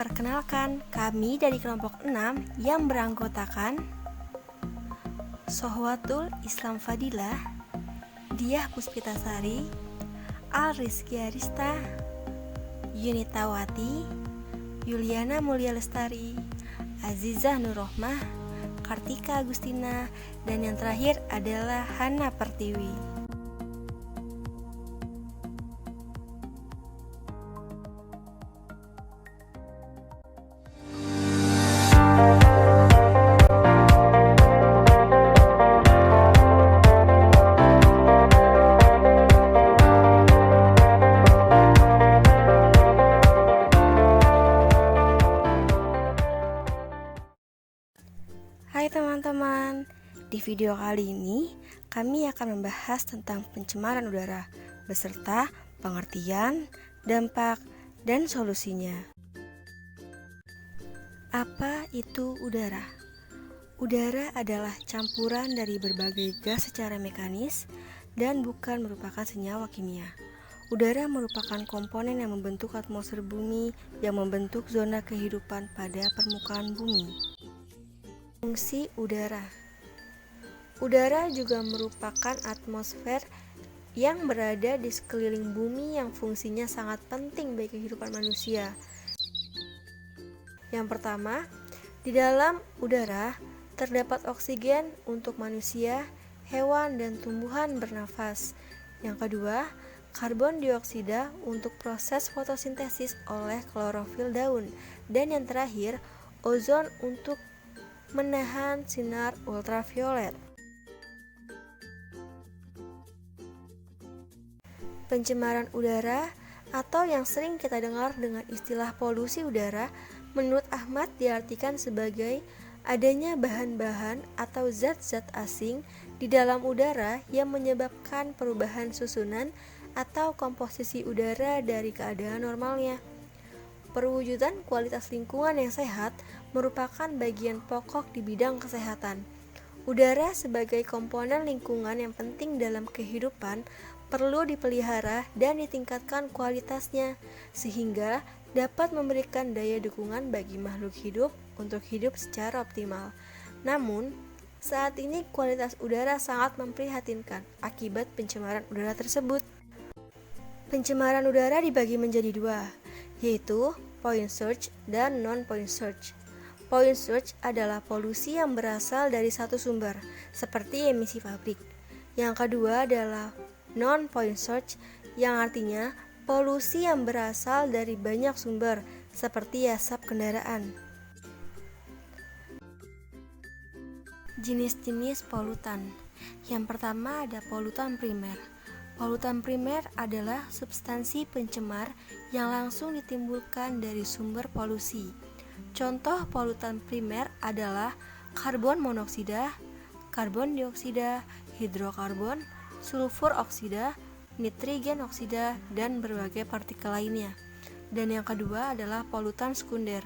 Perkenalkan, kami dari kelompok 6 yang beranggotakan Sohwatul Islam Fadilah, Diah Puspitasari, Al Rizky Arista, Yunita Wati, Yuliana Mulia Lestari, Azizah Nurrohmah, Kartika Agustina, dan yang terakhir adalah Hana Pertiwi. Hai teman-teman, di video kali ini kami akan membahas tentang pencemaran udara beserta pengertian, dampak, dan solusinya. Apa itu udara? Udara adalah campuran dari berbagai gas secara mekanis dan bukan merupakan senyawa kimia. Udara merupakan komponen yang membentuk atmosfer bumi yang membentuk zona kehidupan pada permukaan bumi. Fungsi udara. Udara juga merupakan atmosfer yang berada di sekeliling bumi yang fungsinya sangat penting bagi kehidupan manusia. Yang pertama, di dalam udara terdapat oksigen untuk manusia, hewan, dan tumbuhan bernafas. Yang kedua, karbon dioksida untuk proses fotosintesis oleh klorofil daun. Dan yang terakhir, ozon untuk menahan sinar ultraviolet. Pencemaran udara atau yang sering kita dengar dengan istilah polusi udara, menurut Ahmad diartikan sebagai adanya bahan-bahan atau zat-zat asing di dalam udara yang menyebabkan perubahan susunan atau komposisi udara dari keadaan normalnya. Perwujudan kualitas lingkungan yang sehat merupakan bagian pokok di bidang kesehatan. Udara sebagai komponen lingkungan yang penting dalam kehidupan perlu dipelihara dan ditingkatkan kualitasnya sehingga dapat memberikan daya dukungan bagi makhluk hidup untuk hidup secara optimal. Namun, saat ini kualitas udara sangat memprihatinkan akibat pencemaran udara tersebut. Pencemaran udara dibagi menjadi dua, yaitu point surge dan non-point surge. Point surge adalah polusi yang berasal dari satu sumber, seperti emisi pabrik. Yang kedua adalah non-point surge, yang artinya polusi yang berasal dari banyak sumber, seperti asap kendaraan. Jenis-jenis polutan. Yang pertama ada polutan primer. Polutan primer adalah substansi pencemar yang langsung ditimbulkan dari sumber polusi. Contoh polutan primer adalah karbon monoksida, karbon dioksida, hidrokarbon, sulfur oksida, nitrogen oksida, dan berbagai partikel lainnya. Dan yang kedua adalah polutan sekunder.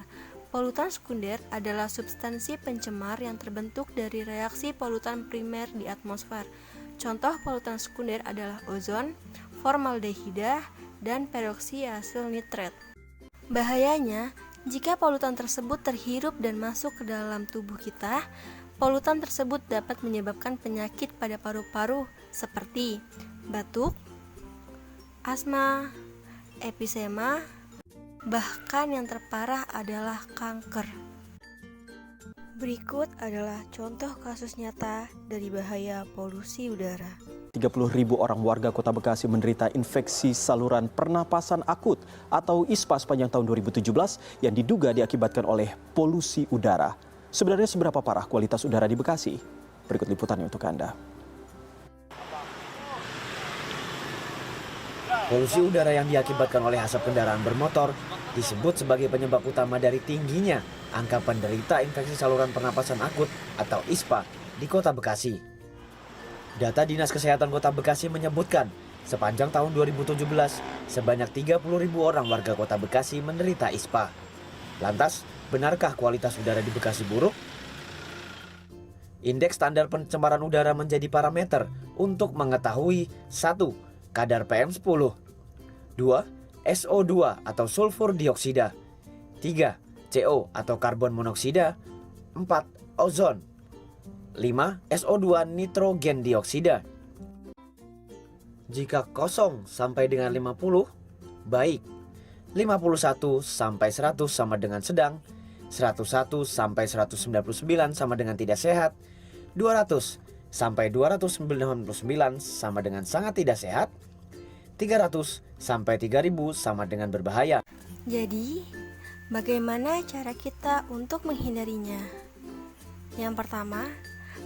Polutan sekunder adalah substansi pencemar yang terbentuk dari reaksi polutan primer di atmosfer. Contoh polutan sekunder adalah ozon, formaldehida, dan peroksi asil nitrat. Bahayanya, jika polutan tersebut terhirup dan masuk ke dalam tubuh kita, polutan tersebut dapat menyebabkan penyakit pada paru-paru seperti batuk, asma, emfisema, bahkan yang terparah adalah kanker. Berikut adalah contoh kasus nyata dari bahaya polusi udara. 30.000 orang warga Kota Bekasi menderita infeksi saluran pernapasan akut atau ISPA sepanjang tahun 2017 yang diduga diakibatkan oleh polusi udara. Sebenarnya seberapa parah kualitas udara di Bekasi? Berikut liputannya untuk Anda. Polusi udara yang diakibatkan oleh asap kendaraan bermotor disebut sebagai penyebab utama dari tingginya angka penderita infeksi saluran pernapasan akut atau ISPA di Kota Bekasi. Data Dinas Kesehatan Kota Bekasi menyebutkan sepanjang tahun 2017 sebanyak 30.000 orang warga Kota Bekasi menderita ISPA. Lantas, benarkah kualitas udara di Bekasi buruk? Indeks standar pencemaran udara menjadi parameter untuk mengetahui 1. Kadar PM10, 2. SO2 atau sulfur dioksida, 3. CO atau karbon monoksida. 4. Ozon. 5. SO2 nitrogen dioksida. Jika kosong sampai dengan 50, baik. 51 sampai 100 sama dengan sedang. 101 sampai 199 sama dengan tidak sehat. 200 sampai 299 sama dengan sangat tidak sehat. 300 sampai 3000 sama dengan berbahaya. Jadi, bagaimana cara kita untuk menghindarinya? Yang pertama,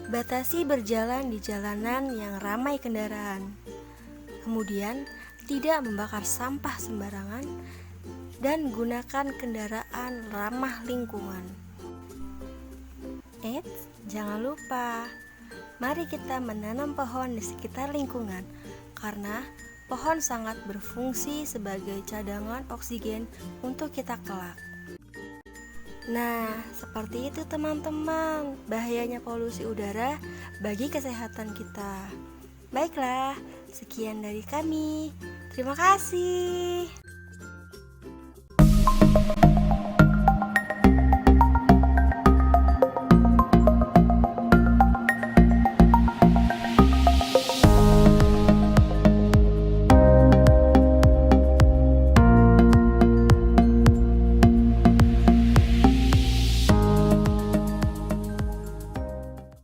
batasi berjalan di jalanan yang ramai kendaraan. Kemudian, tidak membakar sampah sembarangan dan gunakan kendaraan ramah lingkungan. Eits, jangan lupa, mari kita menanam pohon di sekitar lingkungan karena pohon sangat berfungsi sebagai cadangan oksigen untuk kita kelak. Nah, seperti itu teman-teman, bahayanya polusi udara bagi kesehatan kita. Baiklah, sekian dari kami. Terima kasih.